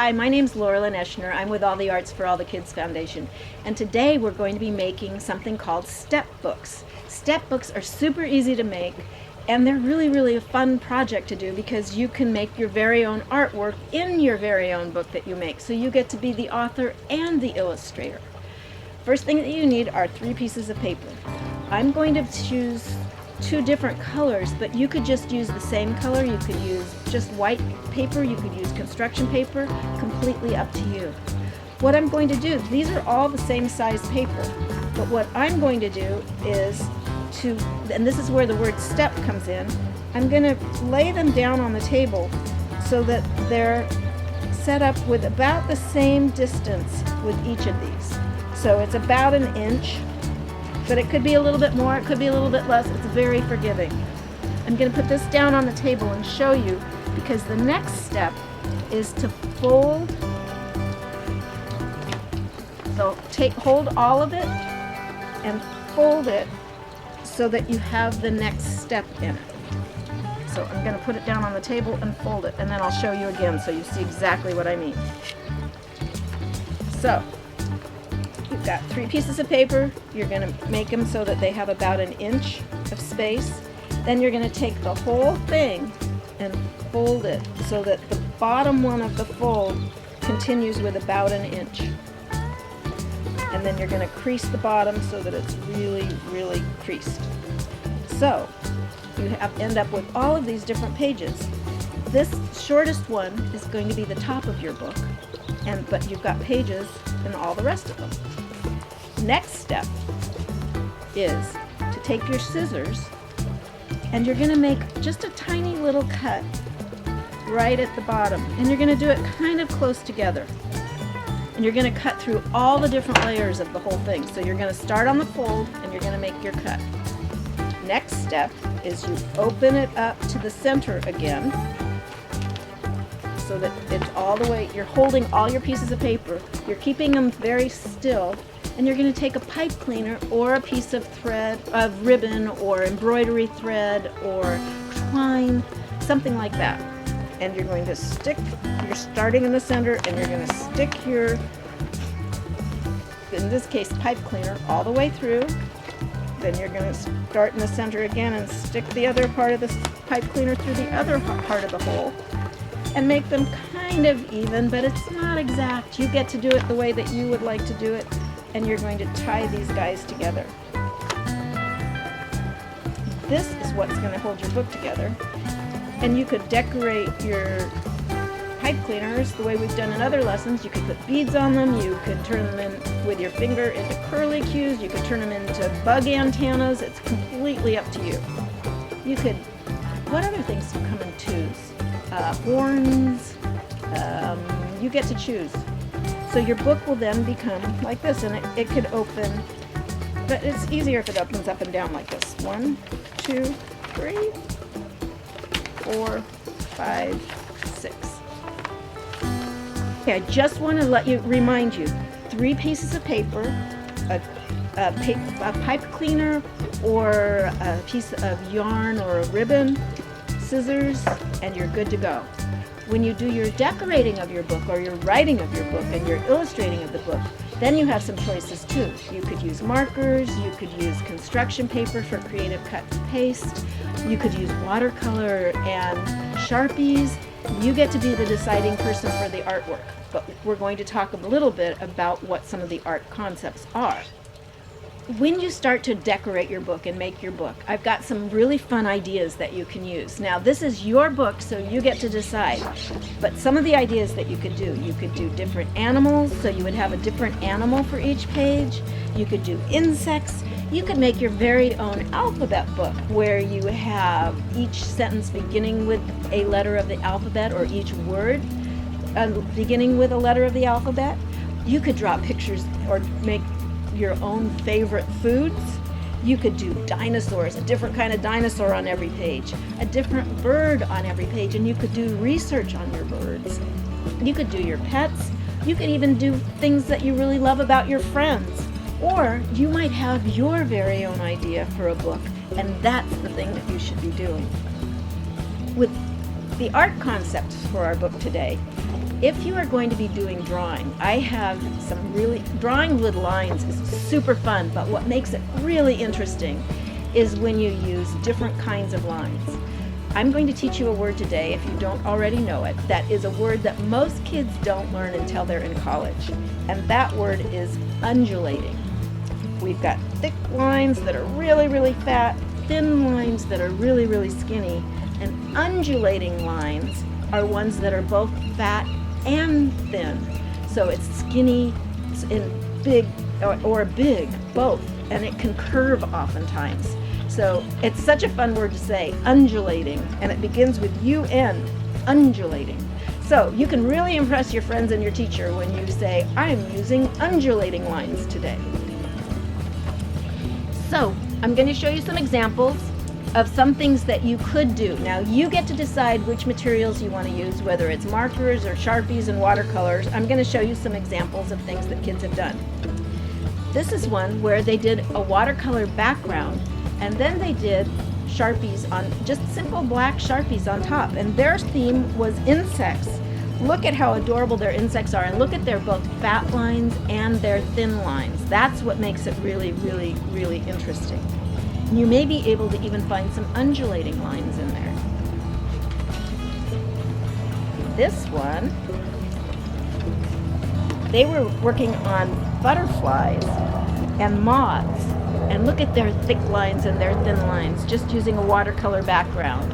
Hi, my name's Laur. I'm with All the Arts for All the Kids Foundation, and today we're going to be making something called step books. Step books are super easy to make, and they're really a fun project to do because you can make your very own artwork in your very own book that you make, so you get to be the author and the illustrator. First thing that you need are 3 pieces of paper. I'm going to choose 2 different colors, but you could just use the same color. You could use just white paper, you could use construction paper, completely up to you. What I'm going to do, these are all the same size paper, but what I'm going to do is and this is where the word step comes in, I'm going to lay them down on the table so that they're set up with about the same distance with each of these. So it's about 1 inch. But it could be a little bit more, it could be a little bit less. It's very forgiving. I'm going to put this down on the table and show you, because the next step is to fold. So hold all of it and fold it so that you have the next step in it. So I'm going to put it down on the table and fold it, and then I'll show you again so you see exactly what I mean. So you've got 3 pieces of paper. You're going to make them so that they have about 1 inch of space. Then you're going to take the whole thing and fold it so that the bottom one of the fold continues with about 1 inch. And then you're going to crease the bottom so that it's really creased. So you end up with all of these different pages. This shortest one is going to be the top of your book, but you've got pages in all the rest of them. Next step is to take your scissors, and you're going to make just a tiny little cut right at the bottom, and you're going to do it kind of close together, and you're going to cut through all the different layers of the whole thing. So you're going to start on the fold and you're going to make your cut. Next step is you open it up to the center again so that it's all the way, you're holding all your pieces of paper, you're keeping them very still, and you're going to take a pipe cleaner or a piece of thread, of ribbon or embroidery thread or twine, something like that. And you're going to you're starting in the center, and you're going to stick your, in this case, pipe cleaner all the way through. Then you're going to start in the center again and stick the other part of the pipe cleaner through the other part of the hole and make them kind of even, but it's not exact. You get to do it the way that you would like to do it, and you're going to tie these guys together. This is what's going to hold your book together. And you could decorate your pipe cleaners the way we've done in other lessons. You could put beads on them, you could turn them in with your finger into curlicues, you could turn them into bug antennas. It's completely up to you. You could, what other things come in 2s? Horns, you get to choose. So your book will then become like this, and it could open, but it's easier if it opens up and down like this. 1, 2, 3, 4, 5, 6. Okay, I just want to remind you, 3 pieces of paper, a pipe cleaner, or a piece of yarn or a ribbon, scissors, and you're good to go. When you do your decorating of your book, or your writing of your book, and your illustrating of the book, then you have some choices too. You could use markers, you could use construction paper for creative cut and paste, you could use watercolor and Sharpies. You get to be the deciding person for the artwork, but we're going to talk a little bit about what some of the art concepts are. When you start to decorate your book and make your book, I've got some really fun ideas that you can use. Now, this is your book, so you get to decide. But some of the ideas that you could do different animals, so you would have a different animal for each page. You could do insects. You could make your very own alphabet book where you have each sentence beginning with a letter of the alphabet, or each word beginning with a letter of the alphabet. You could draw pictures or make your own favorite foods. You could do dinosaurs, a different kind of dinosaur on every page, a different bird on every page, and you could do research on your birds. You could do your pets. You could even do things that you really love about your friends. Or you might have your very own idea for a book, and that's the thing that you should be doing. With the art concepts for our book today, If you are going to be doing drawing, I have some drawing with lines is super fun, but what makes it really interesting is when you use different kinds of lines. I'm going to teach you a word today, if you don't already know it, that is a word that most kids don't learn until they're in college, and that word is undulating. We've got thick lines that are really, really fat, thin lines that are really, really skinny, and undulating lines are ones that are both fat and thin. So it's skinny and big, or big, both, and it can curve oftentimes. So it's such a fun word to say, undulating, and it begins with UN, undulating. So you can really impress your friends and your teacher when you say, I'm using undulating lines today. So I'm going to show you some examples of some things that you could do. Now you get to decide which materials you want to use, whether it's markers or Sharpies and watercolors. I'm going to show you some examples of things that kids have done. This is one where they did a watercolor background, and then they did Sharpies on, just simple black Sharpies on top, and their theme was insects. Look at how adorable their insects are, and look at their both fat lines and their thin lines. That's what makes it really, really, really interesting. You may be able to even find some undulating lines in there. This one, they were working on butterflies and moths, and look at their thick lines and their thin lines, just using a watercolor background.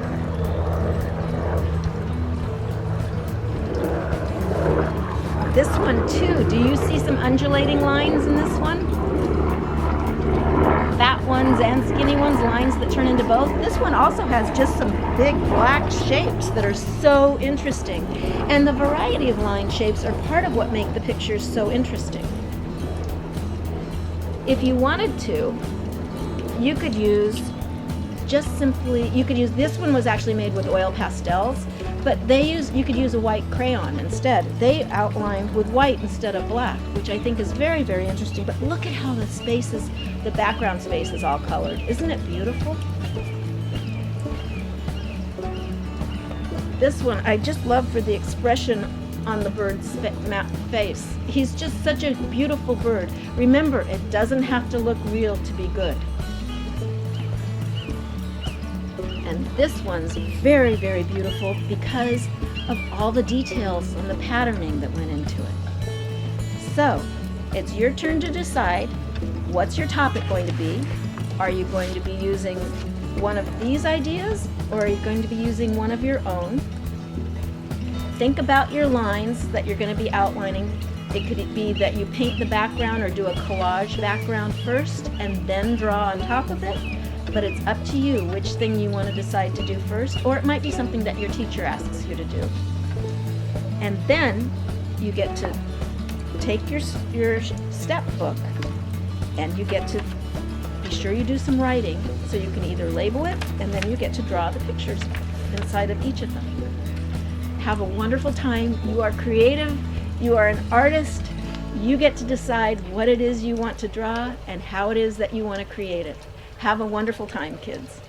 This one too, do you see some undulating lines in this one? Fat ones and skinny ones, lines that turn into both. This one also has just some big black shapes that are so interesting. And the variety of line shapes are part of what make the pictures so interesting. If you wanted to, you could use this one was actually made with oil pastels, but you could use a white crayon instead. They outlined with white instead of black, which I think is very, very interesting. But look at how the background space is all colored. Isn't it beautiful? This one I just love for the expression on the bird's face. He's just such a beautiful bird. Remember, it doesn't have to look real to be good. And this one's very, very beautiful because of all the details and the patterning that went into it. So, it's your turn to decide, what's your topic going to be? Are you going to be using one of these ideas, or are you going to be using one of your own? Think about your lines that you're going to be outlining. It could be that you paint the background or do a collage background first and then draw on top of it. But it's up to you which thing you want to decide to do first, or it might be something that your teacher asks you to do. And then you get to take your step book, and you get to be sure you do some writing, so you can either label it, and then you get to draw the pictures inside of each of them. Have a wonderful time. You are creative. You are an artist. You get to decide what it is you want to draw and how it is that you want to create it. Have a wonderful time, kids.